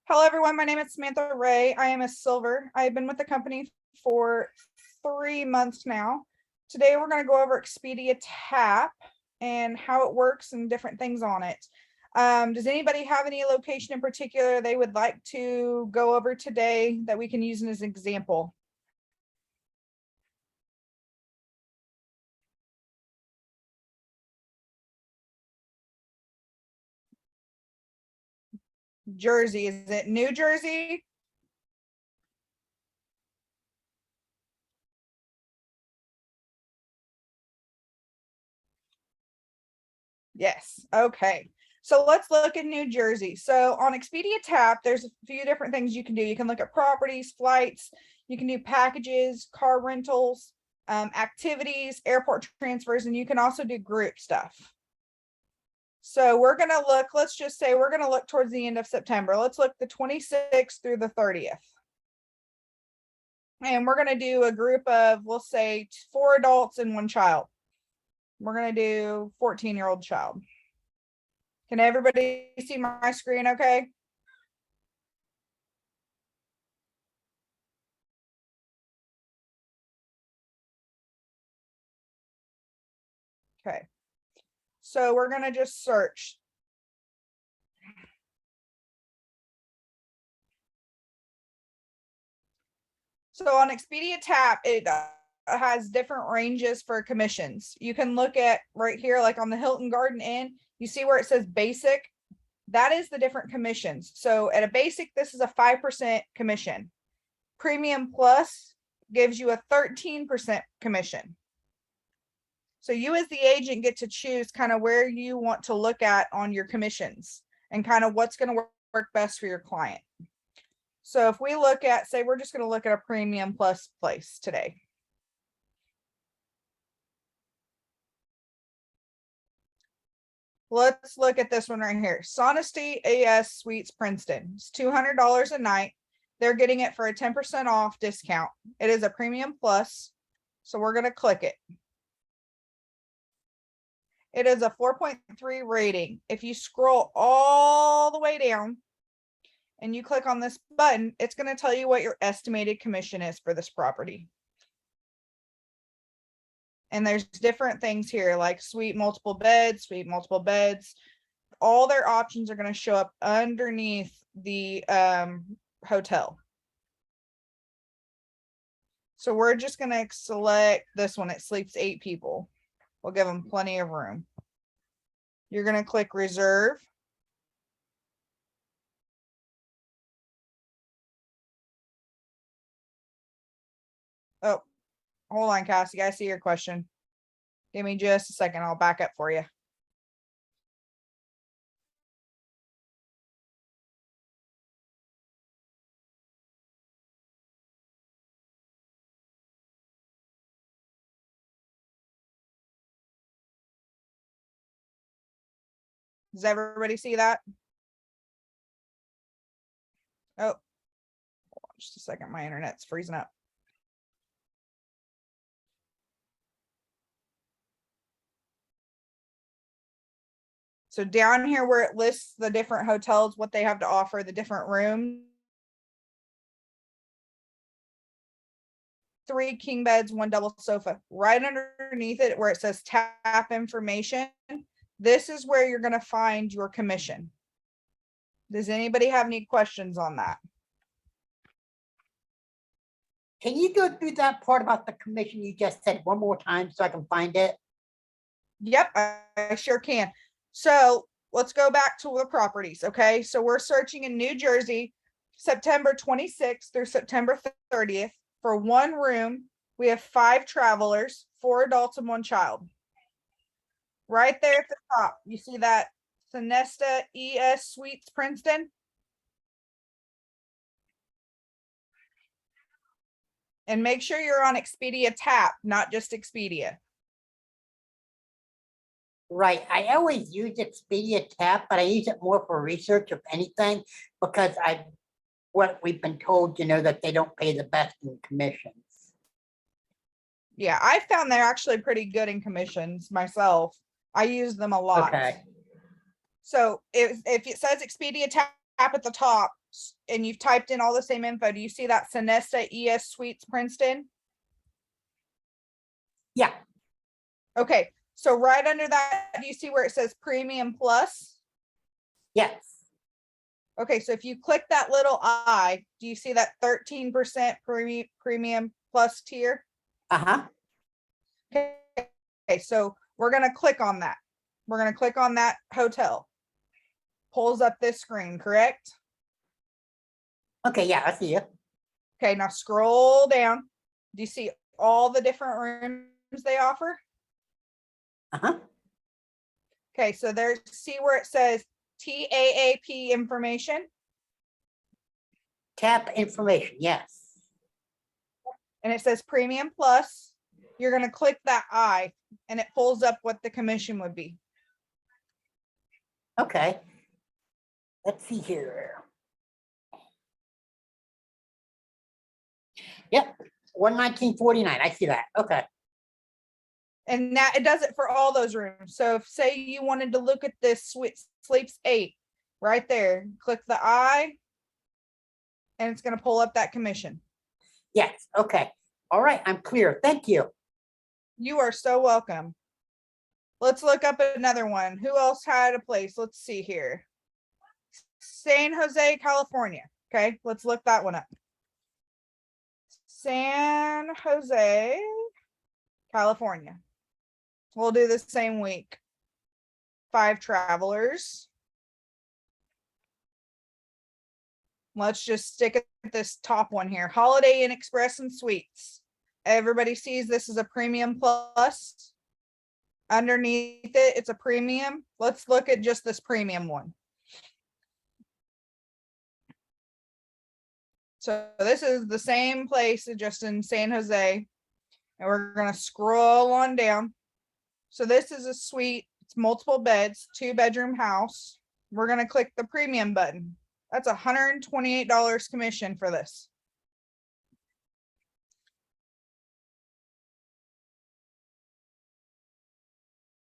Hello, everyone. My name is Samantha Ray. I am a silver. I have been with the company for 3 months now. Today, we're going to go over Expedia TAAP and how it works and different things on it. Does anybody have any location in particular they would like to go over today that we can use as an example? Jersey, is it New Jersey? Yes, okay. So let's look at New Jersey. So on Expedia TAAP, there's a few different things you can do. You can look at properties, flights, you can do packages, car rentals, activities, airport transfers, and you can also do group stuff. So we're gonna look, let's just say we're gonna look towards the end of September. Let's look the 26th through the 30th. And we're gonna do a group of, we'll say 4 adults and 1 child. We're gonna do 14-year-old child. Can everybody see my screen okay? Okay. So we're going to just search. So on Expedia TAAP, it has different ranges for commissions. You can look at right here, like on the Hilton Garden Inn, you see where it says basic. That is the different commissions. So at a basic, this is a 5% commission. Premium Plus gives you a 13% commission. So you as the agent get to choose kind of where you want to look at on your commissions and kind of what's going to work best for your client. So if we look at, say, we're just going to look at a Premium Plus place today. Let's look at this one right here. Sonesty AS Suites Princeton. It's $200 a night. They're getting it for a 10% off discount. It is a Premium Plus. So we're going to click it. It is a 4.3 rating. If you scroll all the way down and you click on this button, it's going to tell you what your estimated commission is for this property. And there's different things here like suite multiple beds. All their options are going to show up underneath the hotel. So we're just going to select this one. It sleeps 8 people. We'll give them plenty of room. You're going to click reserve. Oh, hold on, Cassie. I see your question. Give me just a second. I'll back up for you. Does everybody see that? Oh, hold on just a second. My internet's freezing up. So down here where it lists the different hotels, what they have to offer, the different rooms. 3 king beds, 1 double sofa. Right underneath it where it says TAAP information, this is where you're going to find your commission. Does anybody have any questions on that? Can you go through that part about the commission you just said one more time so I can find it? Yep, I sure can. So let's go back to the properties. Okay, so we're searching in New Jersey, September 26th through September 30th. For 1 room, we have 5 travelers, 4 adults and 1 child. Right there at the top, you see that Sonesta ES Suites Princeton? And make sure you're on Expedia TAAP, not just Expedia. Right. I always use Expedia TAAP, but I use it more for research, if anything, because what we've been told, that they don't pay the best in commissions. Yeah, I found they're actually pretty good in commissions myself. I use them a lot. Okay. So if it says Expedia TAAP at the top and you've typed in all the same info, do you see that Sonesta ES Suites Princeton? Yeah, Okay, so right under that, do you see where it says Premium Plus? yes, Okay, so if you click that little I, do you see that 13% Premium Plus tier? uh-huh, Okay, so we're gonna click on that. We're gonna click on that hotel. Pulls up this screen, correct? okay, yeah, I see you. Okay, now scroll down. Do you see all the different rooms they offer? Uh-huh, Okay, so there's, see where it says TAAP information, tap information, yes, and it says Premium Plus. You're gonna click that I, and it pulls up what the commission would be. okay. Let's see here. Yep, 119.49, I see that, okay, And that it does it for all those rooms. So if say you wanted to look at this suite sleeps 8 right there, click the I, and it's gonna pull up that commission. yes, okay, all right, I'm clear, thank you. You are so welcome. Let's look up another one. Who else had a place? Let's see here. San Jose, California. Okay, let's look that one up. San Jose, California. We'll do the same week. 5 travelers. Let's just stick at this top one here. Holiday Inn Express and Suites. Everybody sees this is a Premium Plus. Underneath it, it's a premium. Let's look at just this premium one. So this is the same place, just in San Jose. And we're gonna scroll on down. So this is a suite, it's multiple beds, 2-bedroom house. We're gonna click the premium button. That's $128 commission for this.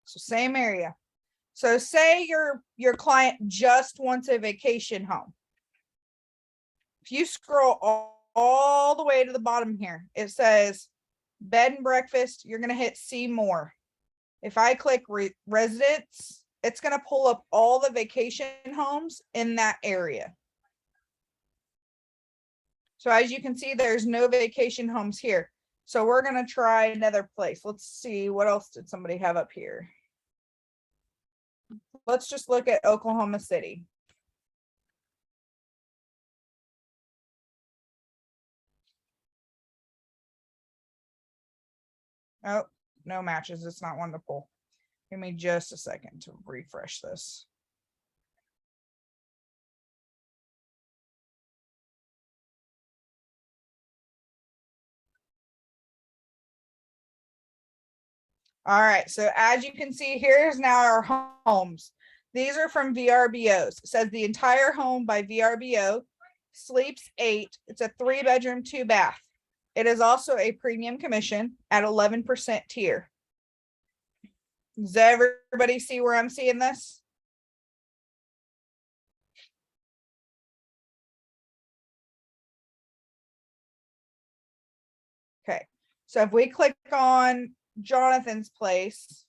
So same area. So say your client just wants a vacation home. If you scroll all the way to the bottom here, it says bed and breakfast, you're gonna hit see more. If I click residents, it's gonna pull up all the vacation homes in that area. So as you can see, there's no vacation homes here. So we're gonna try another place. Let's see, what else did somebody have up here? Let's just look at Oklahoma City. Oh, no matches. It's not one to pull. Give me just a second to refresh this. All right, so as you can see, here's now our homes. These are from VRBOs. It says the entire home by VRBO, sleeps 8. It's a 3-bedroom, 2-bath. It is also a premium commission at 11% tier. Does everybody see where I'm seeing this? Okay, so if we click on Jonathan's place,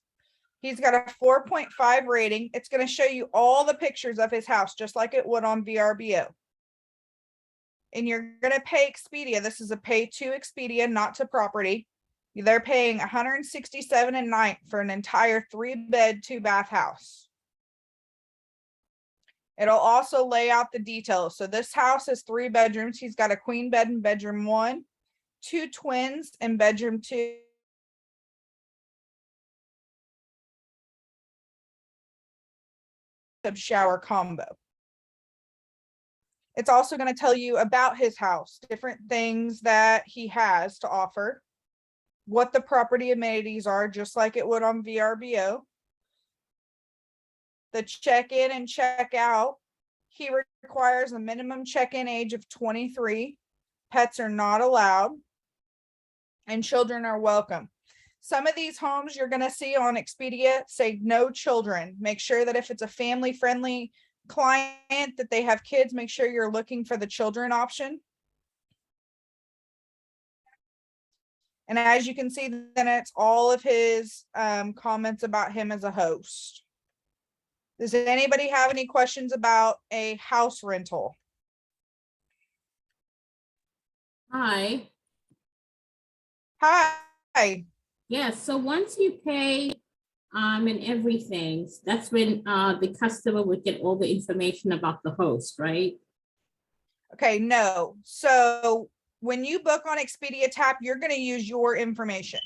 he's got a 4.5 rating. It's going to show you all the pictures of his house, just like it would on VRBO. And you're going to pay Expedia. This is a pay to Expedia, not to property. They're paying $167 a night for an entire 3-bed, 2-bath house. It'll also lay out the details. So this house has 3 bedrooms. He's got a queen bed in bedroom 1, 2 twins in bedroom 2. Shower combo. It's also going to tell you about his house, different things that he has to offer, what the property amenities are, just like it would on VRBO. The check-in and check-out, he requires a minimum check-in age of 23. Pets are not allowed, and children are welcome. Some of these homes you're going to see on Expedia say no children. Make sure that if it's a family-friendly client that they have kids, make sure you're looking for the children option. And as you can see, then it's all of his comments about him as a host. Does anybody have any questions about a house rental? Hi. Hi. Yes, so once you pay and everything, that's when the customer would get all the information about the host, right? Okay, no. So when you book on Expedia TAAP, you're going to use your information.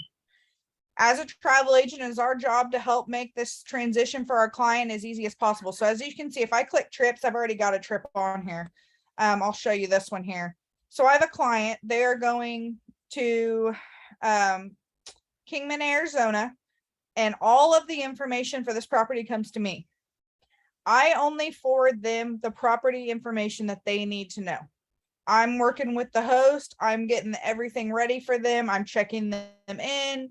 As a travel agent, it's our job to help make this transition for our client as easy as possible. So as you can see, if I click trips, I've already got a trip on here. I'll show you this one here. So I have a client, they're going to Kingman, Arizona, and all of the information for this property comes to me. I only forward them the property information that they need to know. I'm working with the host. I'm getting everything ready for them. I'm checking them in.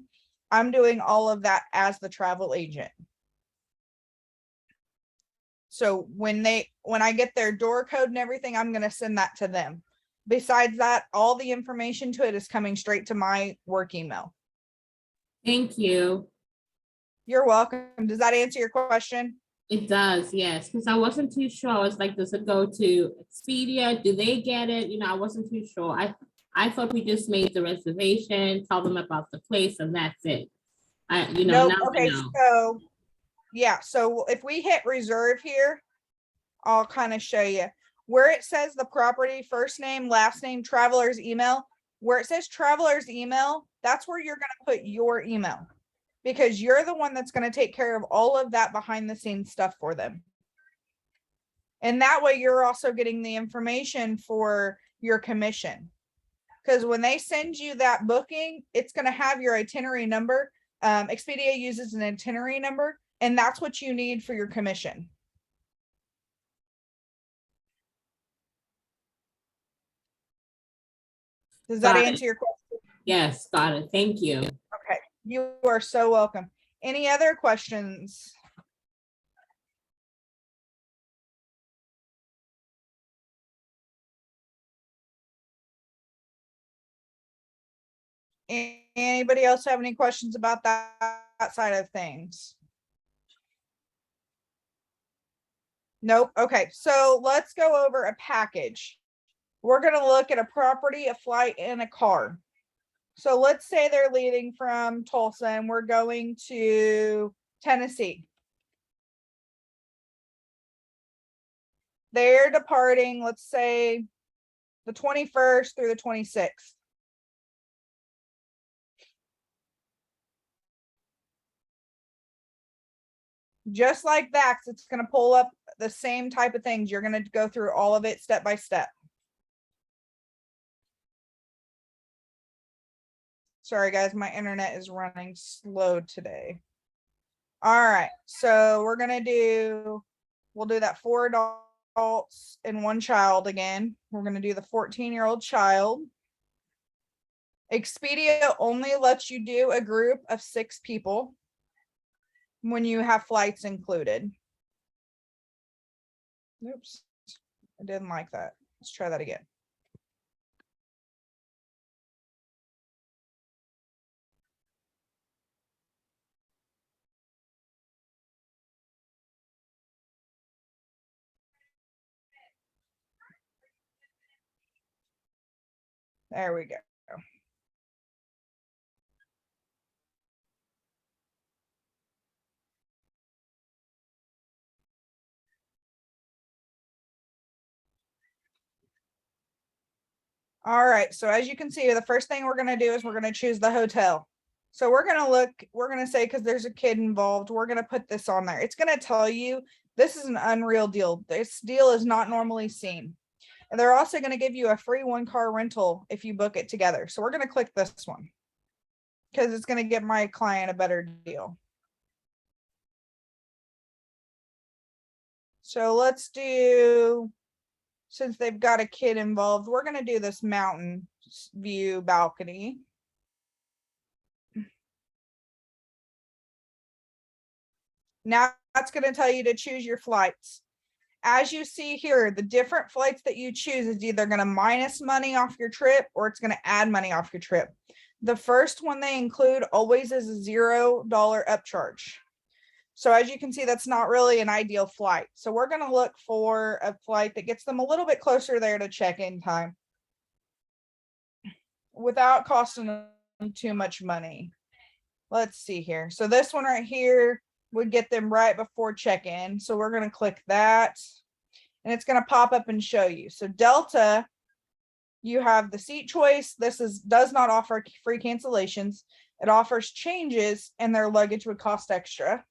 I'm doing all of that as the travel agent. So when I get their door code and everything, I'm going to send that to them. Besides that, all the information to it is coming straight to my work email. Thank you. You're welcome. Does that answer your question? It does, yes, because I wasn't too sure. I was like, does it go to Expedia? Do they get it? You know, I wasn't too sure. I thought we just made the reservation, tell them about the place, and that's it. Now Nope. I Okay, know. so yeah, so if we hit reserve here, I'll kind of show you where it says the property, first name, last name, traveler's email. Where it says traveler's email, that's where you're going to put your email, because you're the one that's going to take care of all of that behind the scenes stuff for them. And that way you're also getting the information for your commission. Because when they send you that booking, it's going to have your itinerary number. Expedia uses an itinerary number, and that's what you need for your commission. Does that Got it. answer your question? Yes, got it. Thank you. Okay, you are so welcome. Any other questions? Anybody else have any questions about that side of things? Nope. Okay, so let's go over a package. We're going to look at a property, a flight, and a car. So let's say they're leaving from Tulsa and we're going to Tennessee. They're departing, let's say, the 21st through the 26th. Just like that, it's going to pull up the same type of things. You're going to go through all of it step by step. Sorry, guys, my internet is running slow today. All right, so we'll do that 4 adults and 1 child again. We're going to do the 14-year-old child. Expedia only lets you do a group of 6 people when you have flights included. Oops, I didn't like that. Let's try that again. There we go. All right, so as you can see, the first thing we're going to do is we're going to choose the hotel. So we're going to say, because there's a kid involved, we're going to put this on there. It's going to tell you this is an unreal deal. This deal is not normally seen. And they're also going to give you a free 1-car rental if you book it together. So we're going to click this one because it's going to give my client a better deal. So let's do, since they've got a kid involved, we're going to do this mountain view balcony. Now that's going to tell you to choose your flights. As you see here, the different flights that you choose is either going to minus money off your trip or it's going to add money off your trip. The first one they include always is a $0 upcharge. So as you can see, that's not really an ideal flight. So we're going to look for a flight that gets them a little bit closer there to check-in time without costing them too much money. Let's see here. So this one right here would get them right before check-in. So we're going to click that and it's going to pop up and show you. So Delta, you have the seat choice. This does not offer free cancellations. It offers changes and their luggage would cost extra.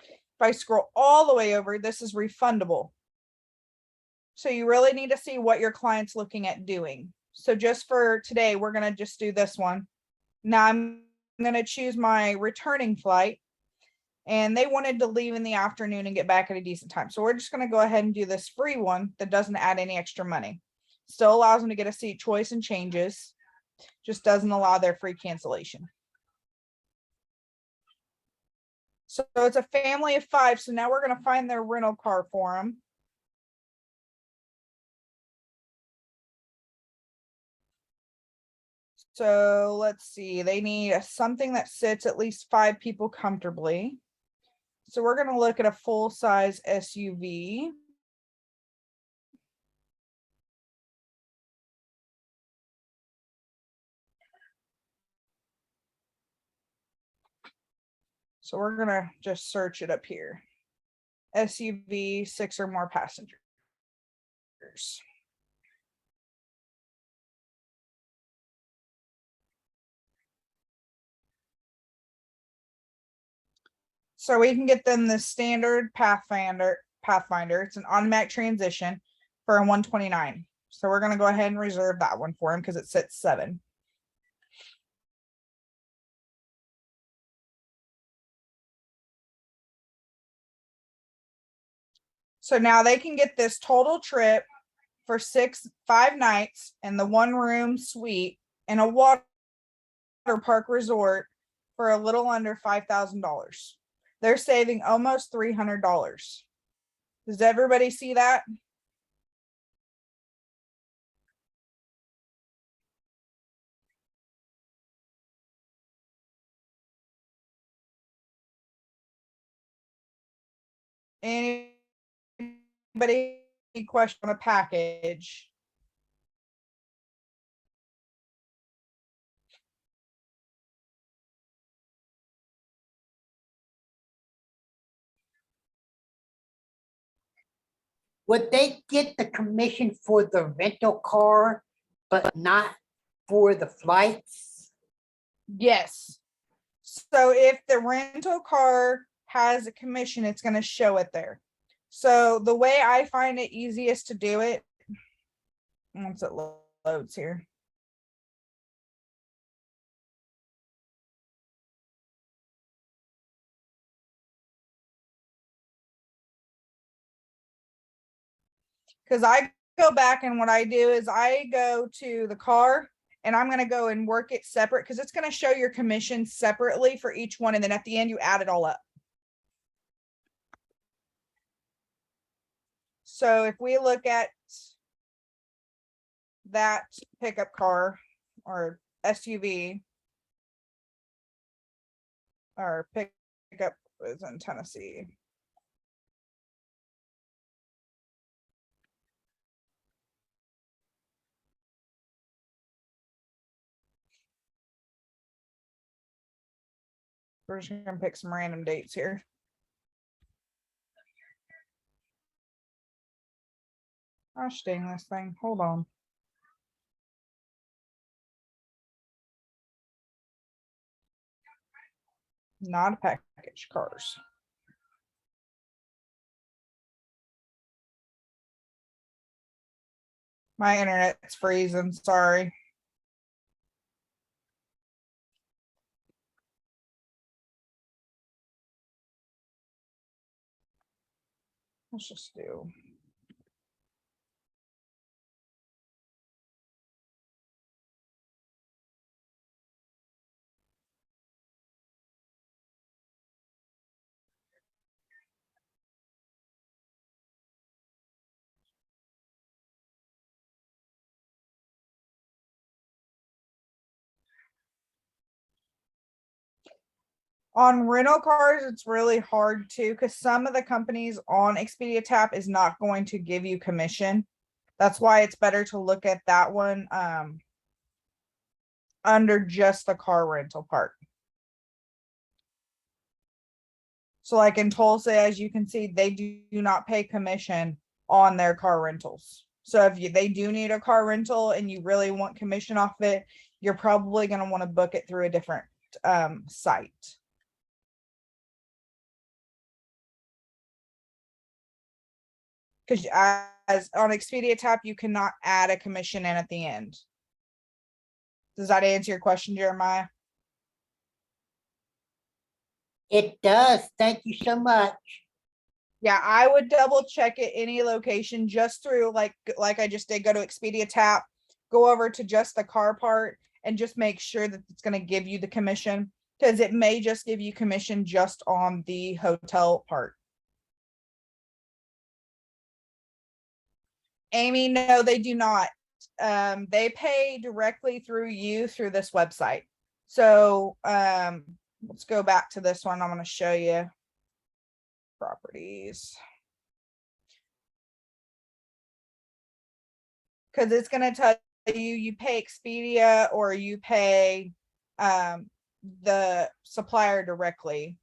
If I scroll all the way over, this is refundable. So you really need to see what your client's looking at doing. So just for today, we're going to just do this one. Now I'm going to choose my returning flight and they wanted to leave in the afternoon and get back at a decent time. So we're just going to go ahead and do this free one that doesn't add any extra money. Still allows them to get a seat choice and changes, just doesn't allow their free cancellation. So it's a family of 5. So now we're going to find their rental car for them. So let's see, they need something that sits at least 5 people comfortably. So we're going to look at a full-size SUV. So we're going to just search it up here. SUV, 6 or more passengers. So we can get them the standard Pathfinder. It's an automatic transition for a 129. So we're going to go ahead and reserve that one for him because it sits 7. So now they can get this total trip for 5 nights in the 1-room suite in a water park resort for a little under $5,000. They're saving almost $300. Does everybody see that? Anybody question on a package? Would they get the commission for the rental car, but not for the flights? Yes. So if the rental car has a commission, it's going to show it there. So the way I find it easiest to do it, once it loads here. Because I go back and what I do is I go to the car and I'm going to go and work it separate because it's going to show your commission separately for each one. And then at the end, you add it all up. So if we look at that pickup car or SUV or pickup was in Tennessee. We're just gonna pick some random dates here. Gosh dang this thing. Hold on. Not a package cars. My internet's freezing, sorry. Let's just do. On rental cars, it's really hard too, because some of the companies on Expedia TAAP is not going to give you commission. That's why it's better to look at that one under just the car rental part. So like in Tulsa, as you can see, they do not pay commission on their car rentals. So if they do need a car rental and you really want commission off it, you're probably going to want to book it through a different site. Because as on Expedia TAAP, you cannot add a commission in at the end. Does that answer your question, Jeremiah? It does. Thank you so much. Yeah, I would double check it any location just through like I just did, go to Expedia TAAP, go over to just the car part and just make sure that it's going to give you the commission, because it may just give you commission just on the hotel part. Amy, no, they do not. They pay directly through you through this website. So let's go back to this one. I'm going to show you properties. Because it's going to tell you pay Expedia or you pay the supplier directly.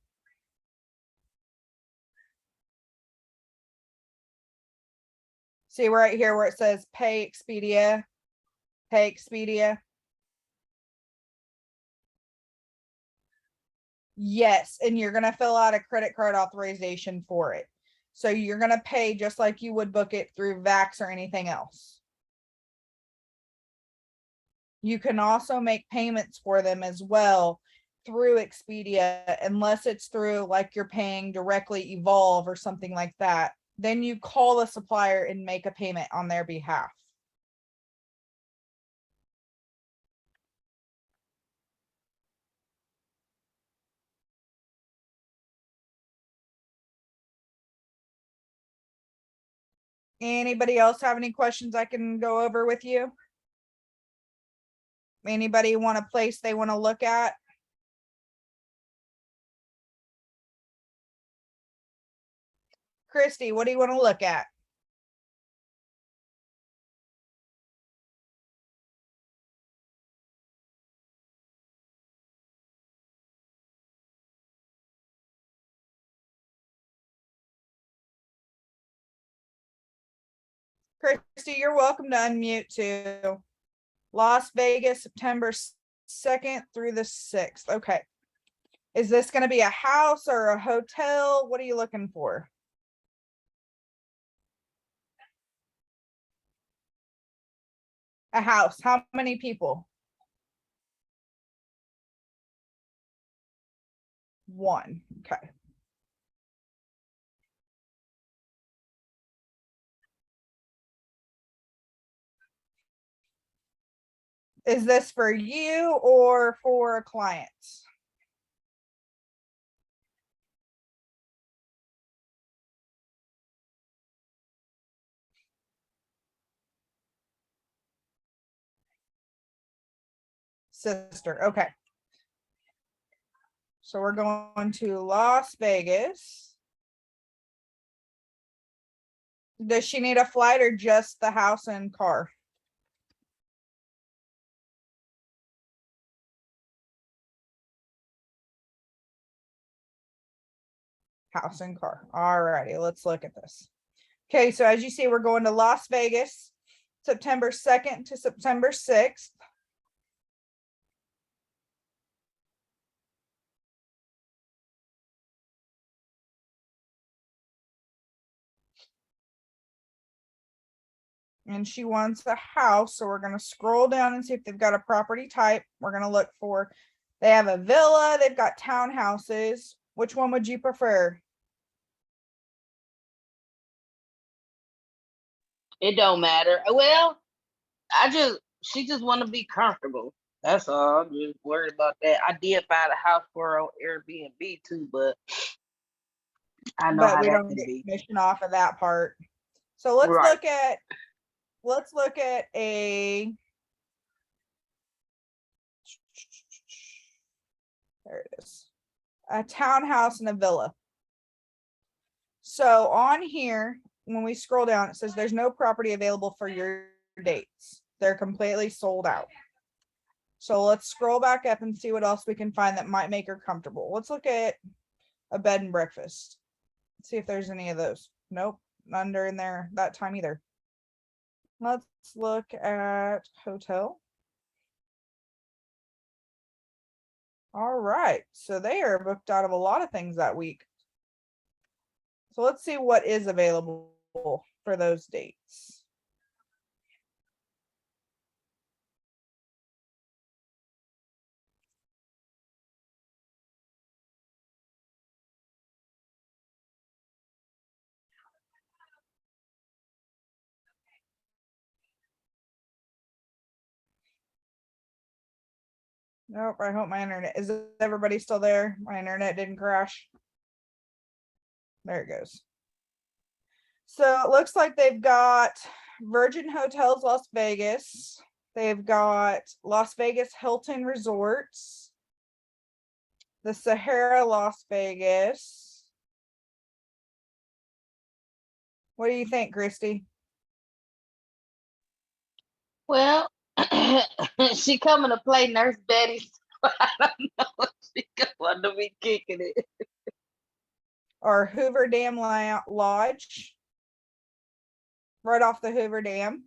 See right here where it says pay Expedia, pay Expedia. Yes, and you're going to fill out a credit card authorization for it. So you're going to pay just like you would book it through Vax or anything else. You can also make payments for them as well through Expedia, unless it's through like you're paying directly Evolve or something like that. Then you call the supplier and make a payment on their behalf. Anybody else have any questions I can go over with you? Anybody want a place they want to look at? Christy, what do you want to look at? Christy, you're welcome to unmute too. Las Vegas, September 2nd through the 6th. Okay. Is this going to be a house or a hotel? What are you looking for? A house. How many people? One. Okay. Is this for you or for clients? Sister. Okay. So we're going to Las Vegas. Does she need a flight or just the house and car? House and car. All righty, let's look at this. Okay, so as you see, we're going to Las Vegas, September 2nd to September 6th. And she wants a house, so we're going to scroll down and see if they've got a property type. We're going to look for, they have a villa, they've got townhouses. Which one would you prefer? It don't matter. Well, she just want to be comfortable. That's all. I'm just worried about that. I did find a house for her on Airbnb too, but I know But how we that don't can get be. commission off of that part. So let's Right. look at a, there it is. a townhouse and a villa. So on here, when we scroll down, it says there's no property available for your dates. They're completely sold out. So let's scroll back up and see what else we can find that might make her comfortable. Let's look at a bed and breakfast. See if there's any of those. Nope, none during there that time either. Let's look at hotel. All right, so they are booked out of a lot of things that week. So let's see what is available for those dates. Nope, I hope my internet, is everybody still there? My internet didn't crash. There it goes. So it looks like they've got Virgin Hotels Las Vegas. They've got Las Vegas Hilton Resorts, the Sahara Las Vegas. What do you think, Christy? Well, she coming to play Nurse Betty. So I don't know if she going to be kicking it. Or Hoover Dam Lodge, right off the Hoover Dam.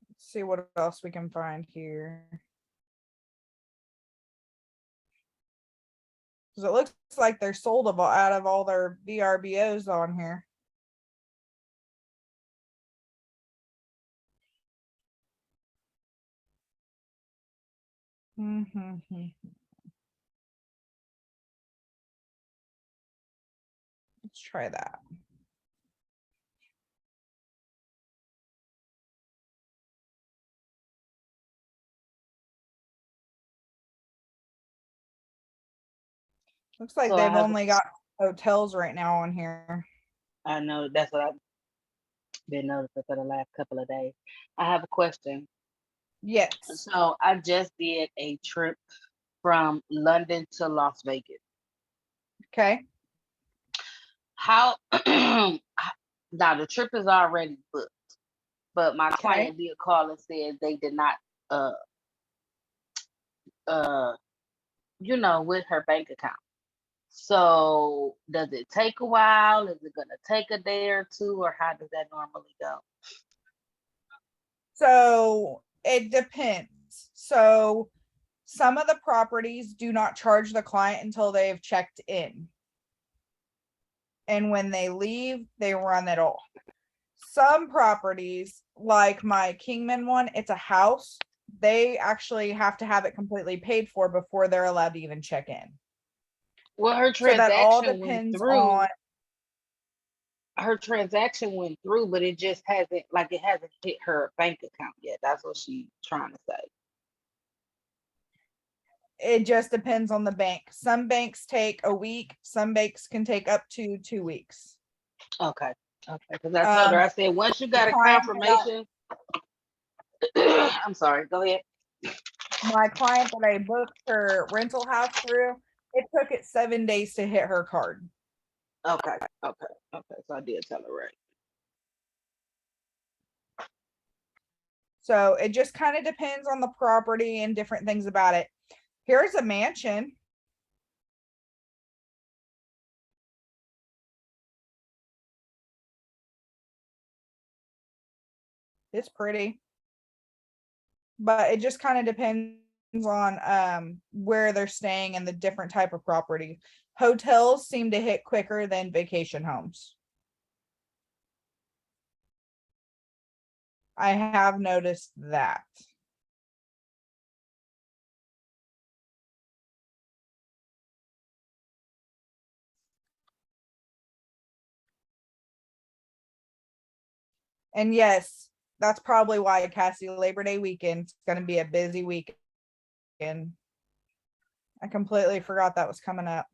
Let's see what else we can find here. Because it looks like they're sold out of all their VRBOs on here. Let's try that. Looks like So I they've have, only got hotels right now on here. I know that's what I've been noticing for the last couple of days. I have a question. Yes. So I just did a trip from London to Las Vegas. Okay. How now the trip is already booked, but my Okay. client did call and said they did not with her bank account. So does it take a while? Is it gonna take a day or two, or how does that normally go? So it depends. So some of the properties do not charge the client until they've checked in. And when they leave, they run it off. Some properties, like my Kingman one, it's a house. They actually have to have it completely paid for before they're allowed to even check in. Well, her So that all transaction went depends through. on, Her transaction went through, but it just hasn't hit her bank account yet. That's what she's trying to say. it just depends on the bank. Some banks take a week, some banks can take up to 2 weeks. Okay. Because I told her, I said, once you got a confirmation. I'm sorry, go ahead. My client that I booked her rental house through, it took it 7 days to hit her card. Okay. So I did tell her right. So it just kind of depends on the property and different things about it. Here's a mansion. It's pretty, but it just kind of depends on where they're staying and the different type of property. Hotels seem to hit quicker than vacation homes. I have noticed that. And yes, that's probably why Cassie Labor Day weekend is going to be a busy weekend. I completely forgot that was coming up.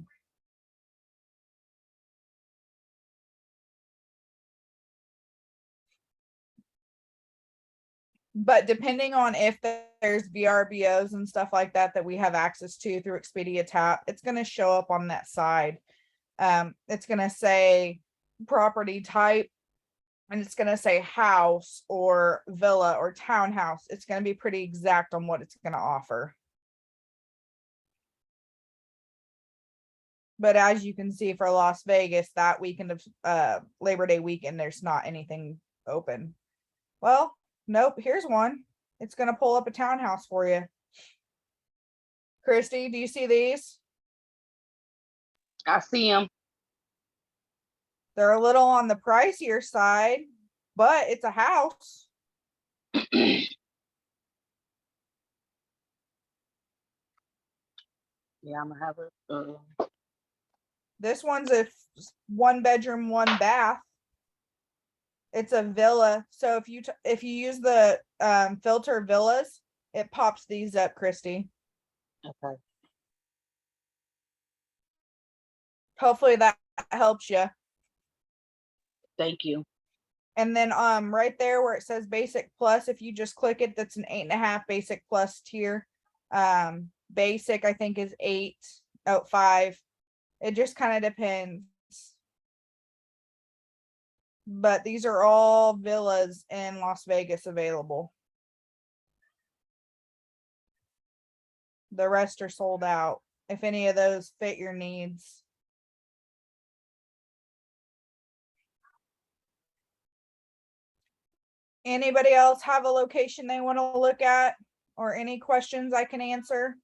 But depending on if there's VRBOs and stuff like that that we have access to through Expedia TAAP, it's going to show up on that side. It's going to say property type, and it's going to say house or villa or townhouse. It's going to be pretty exact on what it's going to offer. But as you can see for Las Vegas, that weekend of Labor Day weekend, there's not anything open. Well, nope, here's one. It's going to pull up a townhouse for you. Christy, do you see these? I see him. They're a little on the pricier side, but it's a house. Yeah, I'm gonna have it. This one's a 1 bedroom, 1 bath. It's a villa. So if you use the filter villas, it pops these up, Christy. Okay. Hopefully that helps you. Thank you. And then right there where it says basic plus, if you just click it, that's an 8.5 basic plus tier. Basic I think is 8.05. It just kind of depends. But these are all villas in Las Vegas available. The rest are sold out. If any of those fit your needs. Anybody else have a location they want to look at or any questions I can answer?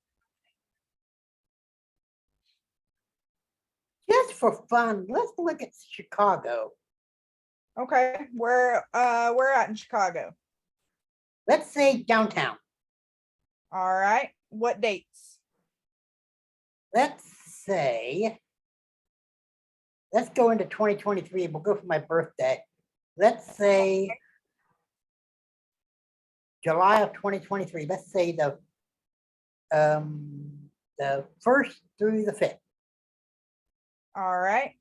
Just for fun, let's look at Chicago. Okay, where at in Chicago? Let's say downtown. All right, what dates? Let's say, let's go into 2023. We'll go for my birthday. Let's say July of 2023. Let's say the 1st through the 5th. All right.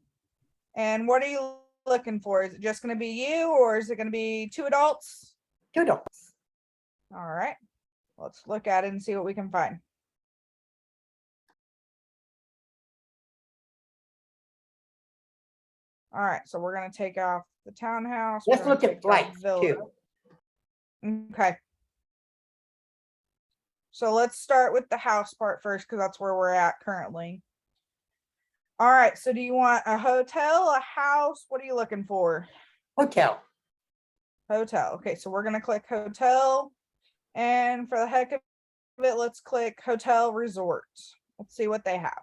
And what are you looking for? Is it just going to be you or is it going to be 2 adults? 2 adults. All right. Let's look at it and see what we can find. All right. So we're going to take off the townhouse. Let's We're gonna look at take off flights villa. too. Okay. So let's start with the house part first because that's where we're at currently. All right. So do you want a hotel, a house? What are you looking for? Hotel. Hotel. Okay. So we're going to click hotel. And for the heck of it, let's click hotel resort. Let's see what they have.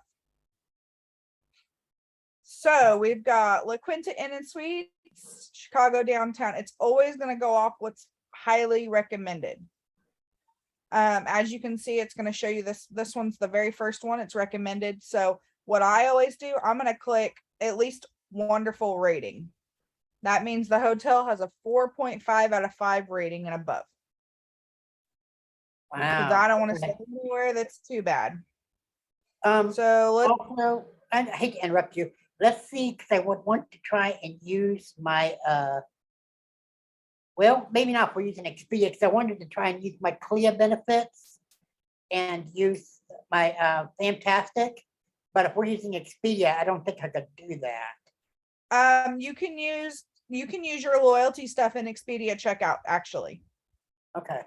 So we've got La Quinta Inn and Suites, Chicago downtown. It's always going to go off what's highly recommended. As you can see, it's going to show you this. This one's the very first one. It's recommended. So what I always do, I'm going to click at least wonderful rating. That means the hotel has a 4.5 out of 5 rating and above. Because Wow. I don't want to stay anywhere that's too bad. So So let's also, I hate to interrupt you. Let's see, because I would want to try and use my well, maybe not if we're using Expedia, because I wanted to try and use my CLIA benefits and use my Fantastic. But if we're using Expedia, I don't think I could do that. you can use your loyalty stuff in Expedia checkout, actually. Okay.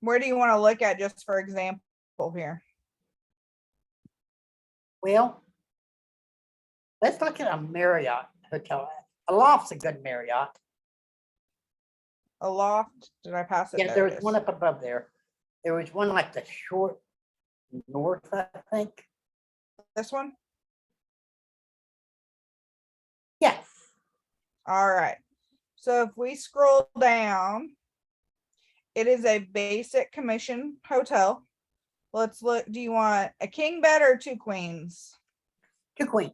Where do you want to look at just for example here? Well, let's look at a Marriott hotel. A loft's a good Marriott. A loft? Did I pass it? Yeah, There there it was is. one up above there. There was one like the short north, I think. This one? Yes. All right. So if we scroll down, it is a basic commission hotel. Let's look. Do you want a king bed or 2 queens? 2 queens.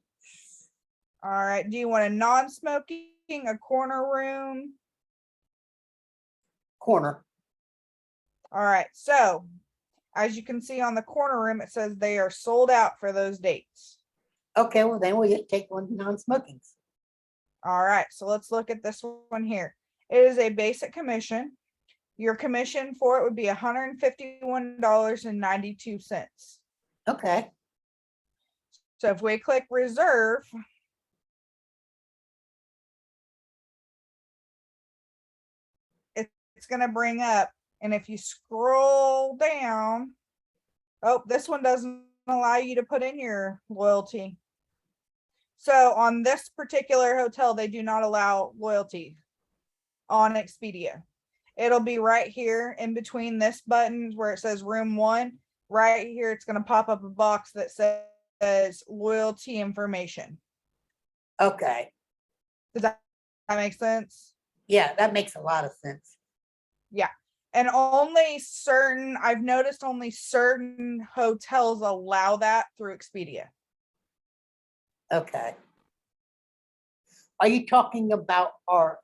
All right. Do you want a non-smoking, a corner room? Corner. All right. So as you can see on the corner room, it says they are sold out for those dates. Okay, well then we'll just take one of the non-smokings. All right, so let's look at this one here. It is a basic commission. Your commission for it would be $151.92. Okay, So if we click reserve, it's gonna bring up, and if you scroll down, oh, this one doesn't allow you to put in your loyalty. So on this particular hotel, they do not allow loyalty on Expedia. It'll be right here in between this button where it says room 1. Right here, it's going to pop up a box that says loyalty information. okay. Does that make sense? Yeah, that makes a lot of sense. Yeah. And only certain, I've noticed only certain hotels allow that through Expedia. Okay. Are you talking about our,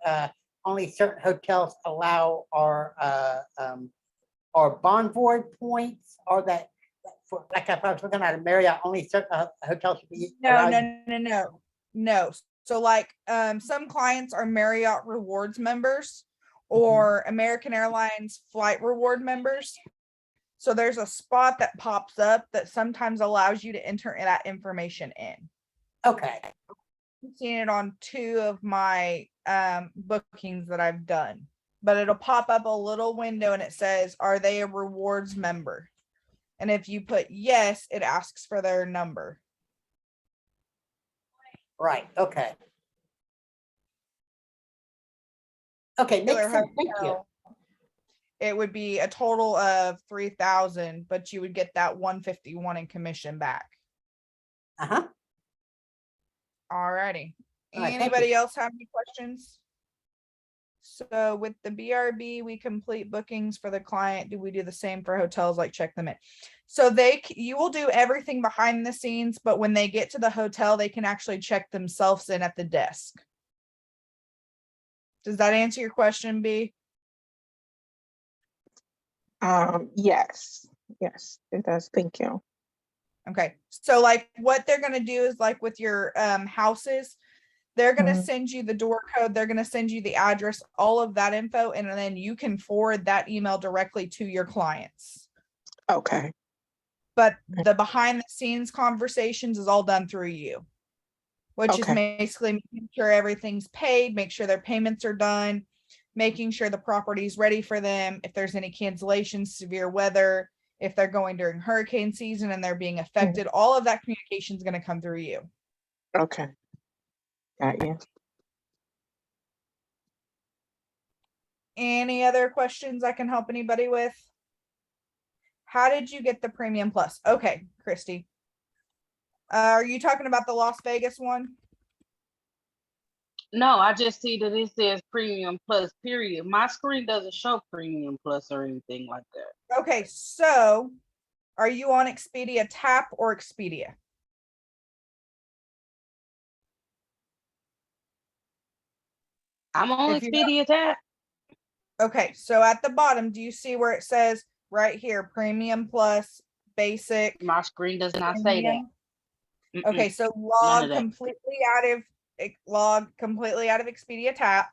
only certain hotels allow our Bonvoy points, or that, for, like if I was looking at a Marriott, only certain hotels should be No, allowed? no. So like some clients are Marriott Rewards members or American Airlines Flight Reward members. So there's a spot that pops up that sometimes allows you to enter that information in. Okay, I've seen it on 2 of my bookings that I've done, but it'll pop up a little window and it says, are they a rewards member? And if you put yes, it asks for their number. right, okay. Okay, makes Particular sense, thank you. hotel, it would be a total of 3,000, but you would get that 151 in commission back. Uh-huh. Alrighty. All right, thank Anybody you. else have any questions? So with the BRB, we complete bookings for the client. Do we do the same for hotels, like check them in? So you will do everything behind the scenes, but when they get to the hotel, they can actually check themselves in at the desk. Does that answer your question, B? Yes, it does. Thank you. Okay, so like what they're gonna do is like with your houses, they're gonna Mhm. send you the door code, they're gonna send you the address, all of that info, and then you can forward that email directly to your clients. Okay. But the behind the scenes conversations is all done through you, which is Okay. basically making sure everything's paid, make sure their payments are done, making sure the property's ready for them. If there's any cancellations, severe weather, if they're going during hurricane season and they're being affected, all of that communication is going to come through you. Okay. Got you. Any other questions I can help anybody with? How did you get the premium plus? Okay, Christy. Are you talking about the Las Vegas one? No, I just see that it says premium plus period. My screen doesn't show premium plus or anything like that. Okay, so are you on Expedia TAAP or Expedia? I'm on If you Expedia TAAP. Okay, so at the bottom, do you see where it says right here, premium plus basic? My screen does not say that. premium? Okay, Mm-mm. so None of log that. completely out of Expedia TAAP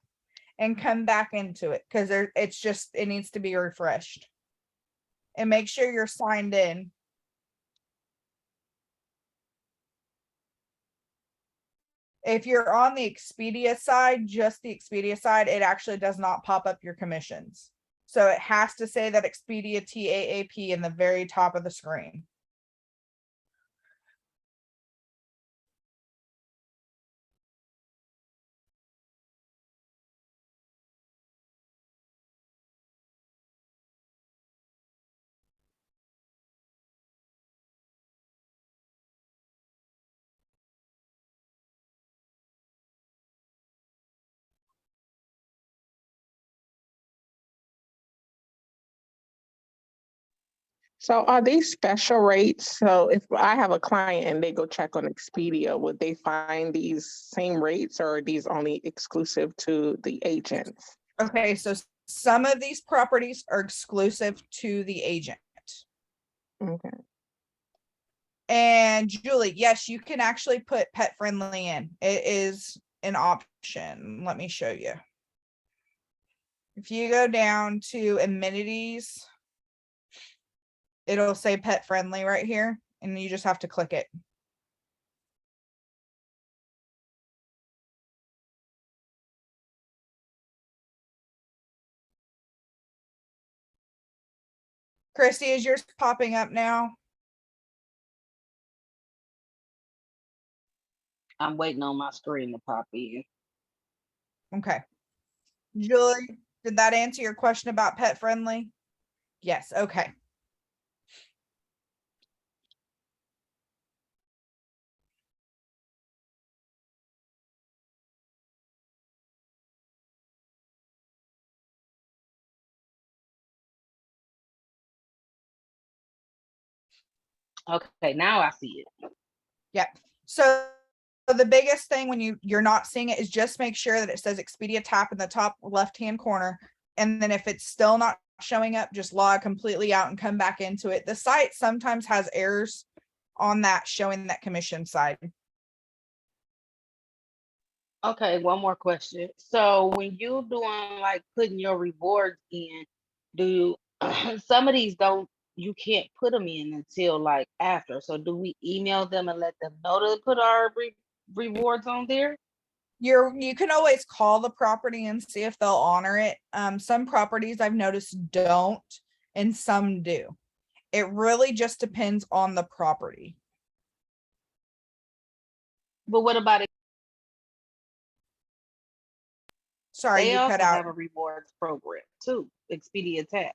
and come back into it because it needs to be refreshed. And make sure you're signed in. If you're on the Expedia side, just the Expedia side, it actually does not pop up your commissions. So it has to say that Expedia TAAP in the very top of the screen. So are these special rates? So if I have a client and they go check on Expedia, would they find these same rates, or are these only exclusive to the agents? Okay, so some of these properties are exclusive to the agent. Okay. And Julie, yes, you can actually put pet friendly in. It is an option commission. Let me show you. If you go down to amenities, it'll say pet friendly right here, and you just have to click it. Christy, is yours popping up now? I'm waiting on my screen to pop in. Okay. Julie, did that answer your question about pet friendly? Yes, okay. Okay, now I see it. Yep. So the biggest thing when you're not seeing it is just make sure that it says Expedia TAAP in the top left-hand corner. And then if it's still not showing up, just log completely out and come back into it. The site sometimes has errors on that showing that commission side. Okay, one more question. So when you're doing like putting your rewards in, do you some of these don't you can't put them in until like after. So do we email them and let them know to put our rewards on there? You can always call the property and see if they'll honor it. Some properties I've noticed don't, and some do. It really just depends on the property. But what about it? Sorry, They you cut also out. have a rewards program too, Expedia TAAP.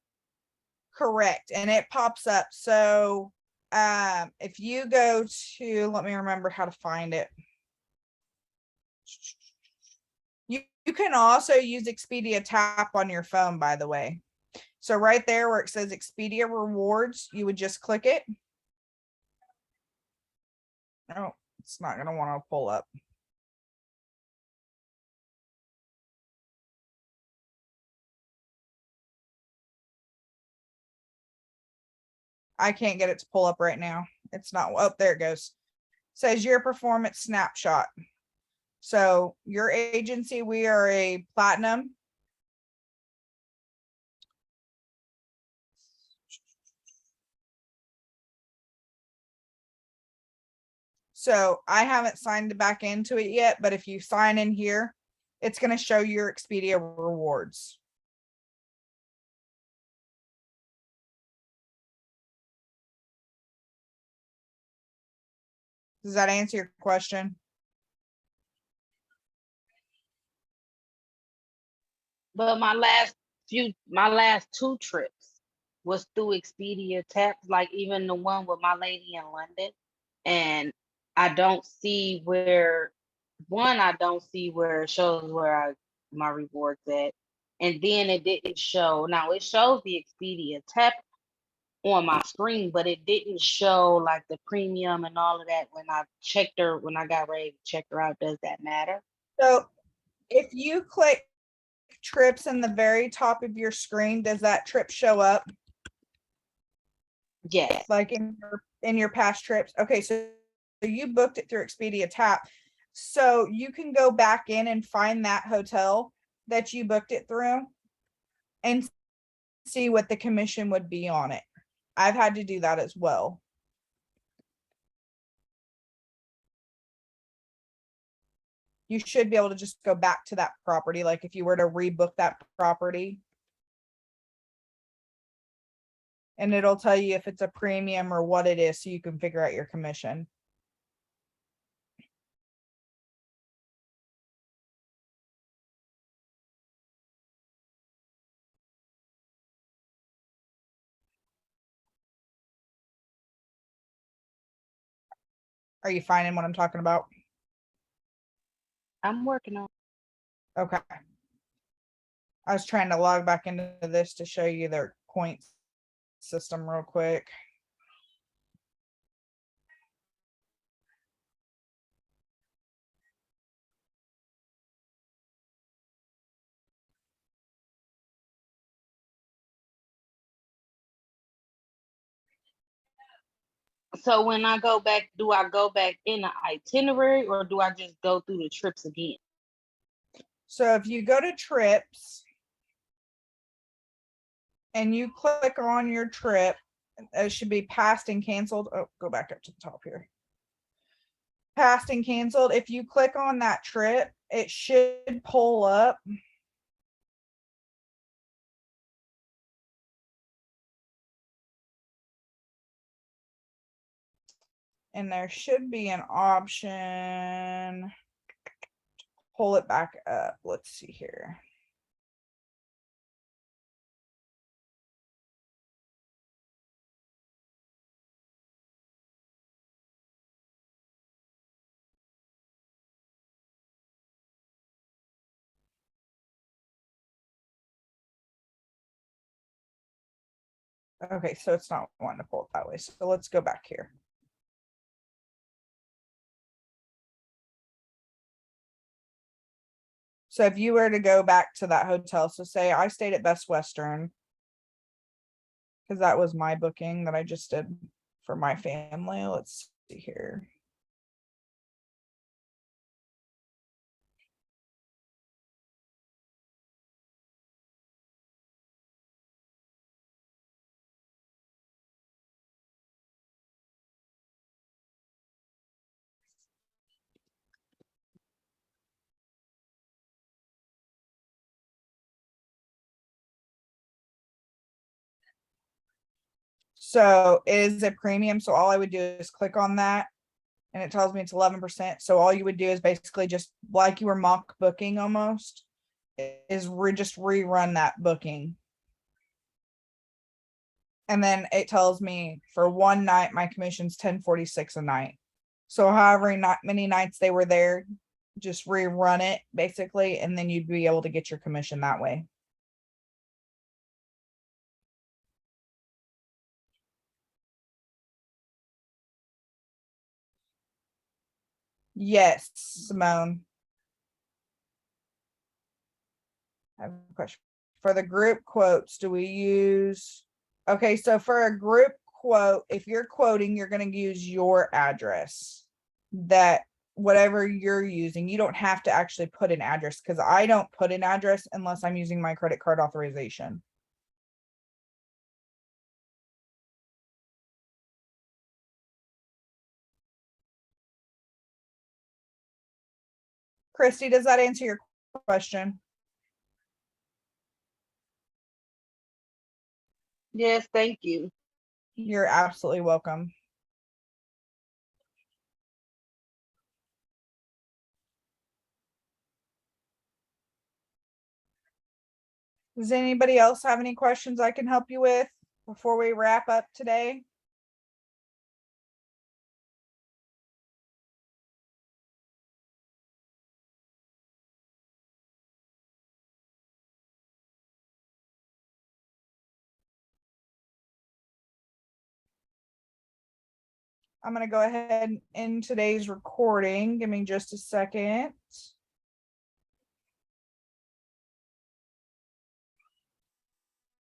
Correct, and it pops up. So if you go to, let me remember how to find it. You can also use Expedia TAAP on your phone, by the way. So right there where it says Expedia rewards, you would just click it. Oh, it's not going to want to pull up. I can't get it to pull up right now. It's not, oh, there it goes. Says your performance snapshot. So your agency, we are a platinum. So I haven't signed back into it yet, but if you sign in here, it's going to show your Expedia rewards. Does that answer your question? But my last two trips was through Expedia TAAP, like even the one with my lady in London. And I don't see where I don't see where it shows where my rewards at. And then it didn't show. Now it shows the Expedia TAAP on my screen, but it didn't show like the premium and all of that when I checked her, when I got ready to check her out. Does that matter? So if you click trips in the very top of your screen, does that trip show up? Yes. Like in your past trips? Okay, so you booked it through Expedia TAAP. So you can go back in and find that hotel that you booked it through and see what the commission would be on it. I've had to do that as well. You should be able to just go back to that property. Like if you were to rebook that property, and it'll tell you if it's a premium or what it is, so you can figure out your commission. Are you finding what I'm talking about? I'm working on. Okay. I was trying to log back into this to show you their points system real quick. So when I go back, do I go back in the itinerary or do I just go through the trips again? So if you go to trips and you click on your trip, it should be passed and canceled. Oh, go back up to the top here. Passed and canceled. If you click on that trip, it should pull up. And there should be an option. Pull it back up. Let's see here. Okay, so it's not wanting to pull it that way. So let's go back here. So if you were to go back to that hotel, so say I stayed at Best Western, because that was my booking that I just did for my family. Let's see here. So it is a premium. So all I would do is click on that and it tells me it's 11%. So all you would do is basically just like you were mock booking almost, is just rerun that booking. And then it tells me for one night, my commission's 1046 a night. So however not many nights they were there, just rerun it basically, and then you'd be able to get your commission that way. Yes, Simone. I have a question. For the group quotes, do we use, okay, so for a group quote, if you're quoting, you're gonna use your address. That whatever you're using, you don't have to actually put an address, because I don't put an address unless I'm using my credit card authorization. Christy, does that answer your question? Yes, thank you. You're absolutely welcome. Does anybody else have any questions I can help you with before we wrap up today? I'm gonna go ahead and end today's recording. Give me just a second.